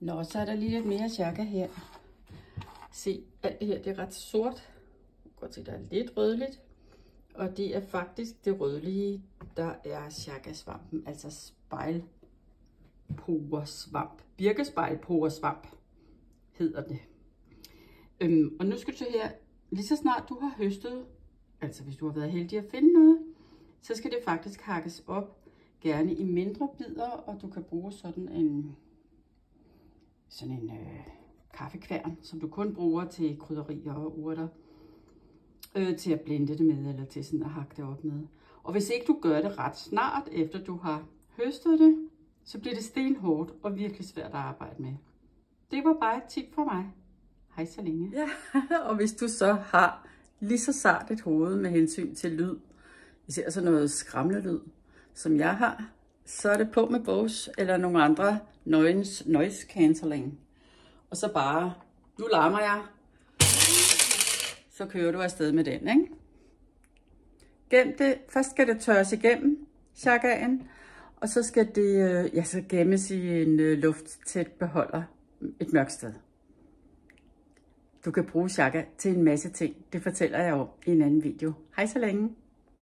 Nå, så er der lige lidt mere chakra her. Se, alt det her, det er ret sort. Godt se, der er lidt rødligt. Og det er faktisk det rødlige, der er chakra-svampen, altså spejlporesvamp. Birkespejlporesvamp hedder det. Og nu skal du se her, lige så snart du har høstet, altså hvis du har været heldig at finde noget, så skal det faktisk hakkes op, gerne i mindre bidder, og du kan bruge sådan en kaffekværn, som du kun bruger til krydderier og urter, til at blende det med, eller til sådan at hakke det op med. Og hvis ikke du gør det ret snart, efter du har høstet det, så bliver det stenhårdt og virkelig svært at arbejde med. Det var bare et tip fra mig. Hej så længe. Ja, og hvis du så har lige så sart et hoved med hensyn til lyd, især sådan noget skramlelyd, som jeg har, så er det på med Bose eller nogle andre noise cancelling. Og så bare, nu larmer jeg, så kører du afsted med den, ikke? Gem det, først skal det tørres igennem, chakraen, og så skal det så gemmes i en lufttæt beholder et mørkt sted. Du kan bruge chakra til en masse ting, det fortæller jeg om i en anden video. Hej så længe.